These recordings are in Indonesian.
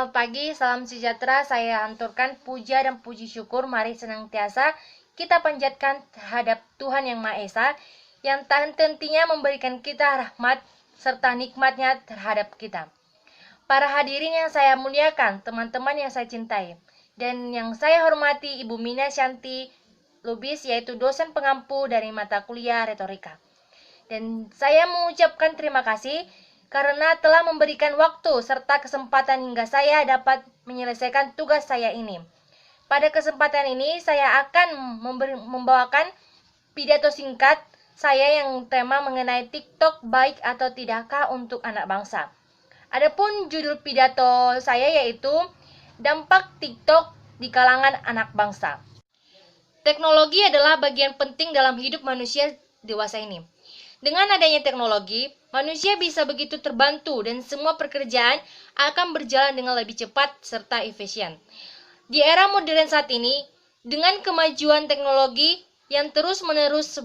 Selamat pagi, salam sejahtera. Saya hanturkan puja dan puji syukur. Mari senantiasa kita panjatkan terhadap Tuhan Yang Maha Esa, yang tak henti-hentinya memberikan kita rahmat serta nikmatnya terhadap kita. Para hadirin yang saya muliakan, teman-teman yang saya cintai, dan yang saya hormati Ibu Mina Shanti Lubis, yaitu dosen pengampu dari mata kuliah retorika. Dan saya mengucapkan terima kasih karena telah memberikan waktu serta kesempatan hingga saya dapat menyelesaikan tugas saya ini. Pada kesempatan ini saya akan membawakan pidato singkat saya yang tema mengenai TikTok baik atau tidakkah untuk anak bangsa. Adapun judul pidato saya yaitu dampak TikTok di kalangan anak bangsa. Teknologi adalah bagian penting dalam hidup manusia dewasa ini. Dengan adanya teknologi, manusia bisa begitu terbantu dan semua pekerjaan akan berjalan dengan lebih cepat serta efisien. Di era modern saat ini, dengan kemajuan teknologi yang terus-menerus,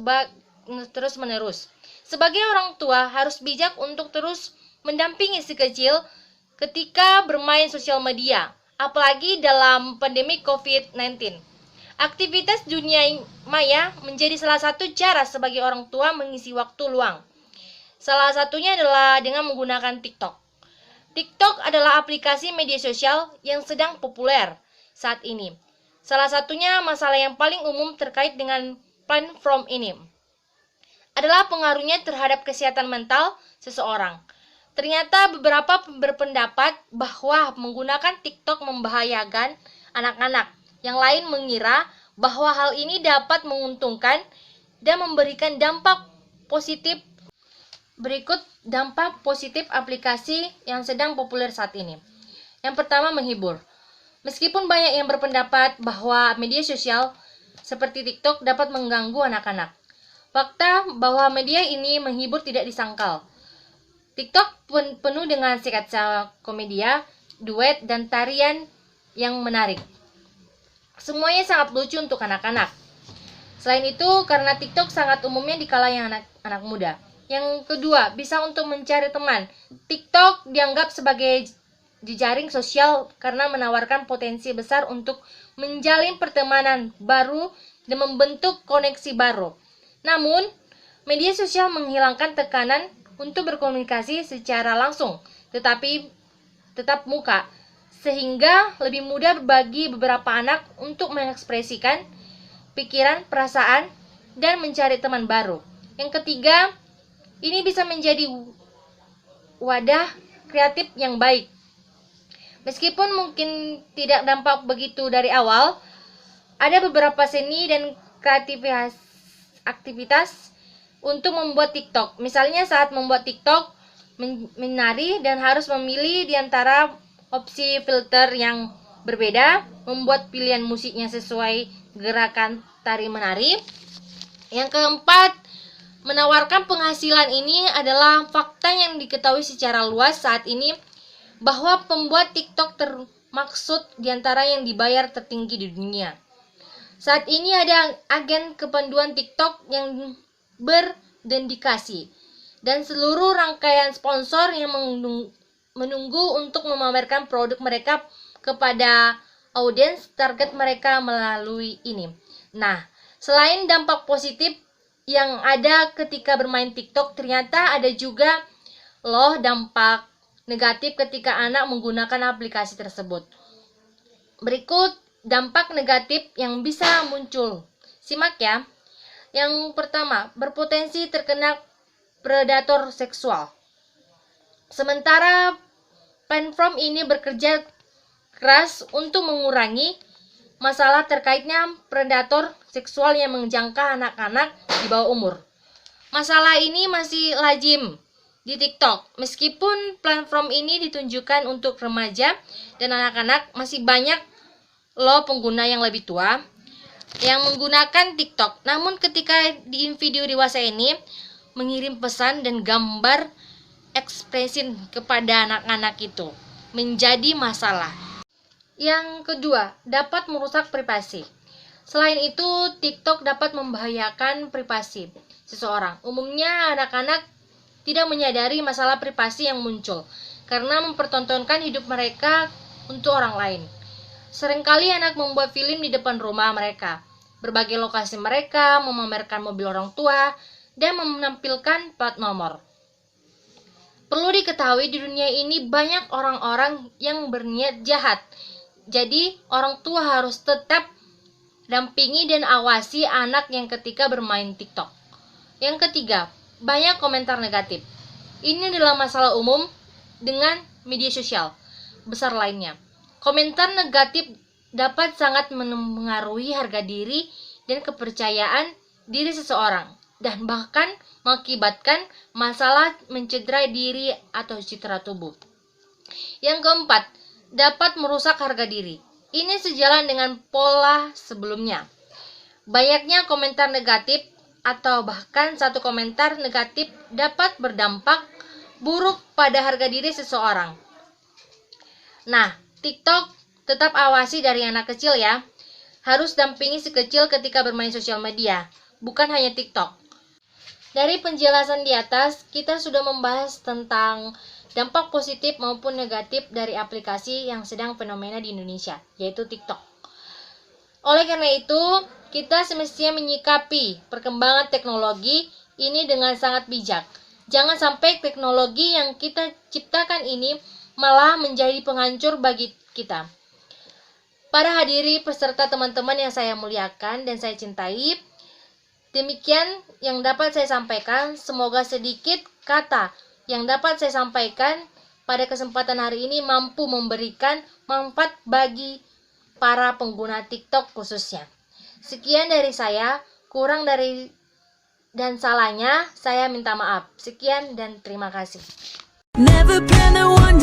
sebagai orang tua harus bijak untuk terus mendampingi si kecil ketika bermain sosial media, apalagi dalam pandemi COVID-19. Aktivitas dunia maya menjadi salah satu cara sebagai orang tua mengisi waktu luang. Salah satunya adalah dengan menggunakan TikTok. TikTok adalah aplikasi media sosial yang sedang populer saat ini. Salah satunya masalah yang paling umum terkait dengan platform ini adalah pengaruhnya terhadap kesehatan mental seseorang. Ternyata beberapa berpendapat bahwa menggunakan TikTok membahayakan anak-anak. Yang lain mengira bahwa hal ini dapat menguntungkan dan memberikan dampak positif. Berikut dampak positif aplikasi yang sedang populer saat ini. Yang pertama, menghibur. Meskipun banyak yang berpendapat bahwa media sosial seperti TikTok dapat mengganggu anak-anak, fakta bahwa media ini menghibur tidak disangkal. TikTok penuh dengan sketsa komedia, duet, dan tarian yang menarik. Semuanya sangat lucu untuk anak-anak. Selain itu, karena TikTok sangat umumnya di kalangan anak muda. Yang kedua, bisa untuk mencari teman. TikTok dianggap sebagai jejaring sosial karena menawarkan potensi besar untuk menjalin pertemanan baru dan membentuk koneksi baru. Namun, media sosial menghilangkan tekanan untuk berkomunikasi secara langsung, tetapi tetap muka, sehingga lebih mudah bagi beberapa anak untuk mengekspresikan pikiran, perasaan, dan mencari teman baru. Yang ketiga, ini bisa menjadi wadah kreatif yang baik. Meskipun mungkin tidak dampak begitu dari awal, ada beberapa seni dan kreativitas aktivitas untuk membuat TikTok. Misalnya saat membuat TikTok, menari dan harus memilih di antara opsi filter yang berbeda, membuat pilihan musiknya sesuai gerakan tari menari. Yang keempat, menawarkan penghasilan ini adalah fakta yang diketahui secara luas saat ini bahwa pembuat TikTok termaksud diantara yang dibayar tertinggi di dunia. Saat ini ada agen kepanduan TikTok yang berdedikasi dan seluruh rangkaian sponsor yang menunggu untuk memamerkan produk mereka kepada audiens target mereka melalui ini. Nah, selain dampak positif yang ada ketika bermain TikTok, ternyata ada juga loh dampak negatif ketika anak menggunakan aplikasi tersebut. Berikut dampak negatif yang bisa muncul. Simak ya. Yang pertama, berpotensi terkena predator seksual. Sementara platform ini bekerja keras untuk mengurangi masalah terkaitnya predator seksual yang menjangka anak-anak di bawah umur. Masalah ini masih lazim di TikTok. Meskipun platform ini ditunjukkan untuk remaja dan anak-anak, masih banyak loh pengguna yang lebih tua yang menggunakan TikTok. Namun ketika di video dewasa ini mengirim pesan dan gambar ekspresi kepada anak-anak itu menjadi masalah. Yang kedua, dapat merusak privasi. Selain itu, TikTok dapat membahayakan privasi seseorang. Umumnya anak-anak tidak menyadari masalah privasi yang muncul karena mempertontonkan hidup mereka untuk orang lain. Seringkali anak membuat film di depan rumah mereka, berbagai lokasi mereka, memamerkan mobil orang tua, dan menampilkan plat nomor. Perlu diketahui di dunia ini banyak orang-orang yang berniat jahat. Jadi orang tua harus tetap dampingi dan awasi anak yang ketika bermain TikTok. Yang ketiga, banyak komentar negatif. Ini adalah masalah umum dengan media sosial besar lainnya. Komentar negatif dapat sangat mengaruhi harga diri dan kepercayaan diri seseorang, dan bahkan mengakibatkan masalah mencederai diri atau citra tubuh. Yang keempat, dapat merusak harga diri. Ini sejalan dengan pola sebelumnya. Banyaknya komentar negatif atau bahkan satu komentar negatif dapat berdampak buruk pada harga diri seseorang. Nah, TikTok tetap awasi dari anak kecil ya. Harus dampingi si kecil ketika bermain sosial media, bukan hanya TikTok. Dari penjelasan di atas, kita sudah membahas tentang dampak positif maupun negatif dari aplikasi yang sedang fenomena di Indonesia, yaitu TikTok. Oleh karena itu, kita semestinya menyikapi perkembangan teknologi ini dengan sangat bijak. Jangan sampai teknologi yang kita ciptakan ini malah menjadi penghancur bagi kita. Para hadiri peserta teman-teman yang saya muliakan dan saya cintai, demikian yang dapat saya sampaikan. Semoga sedikit kata yang dapat saya sampaikan pada kesempatan hari ini mampu memberikan manfaat bagi para pengguna TikTok khususnya. Sekian dari saya, kurang dari dan salahnya saya minta maaf. Sekian dan terima kasih. Never been the one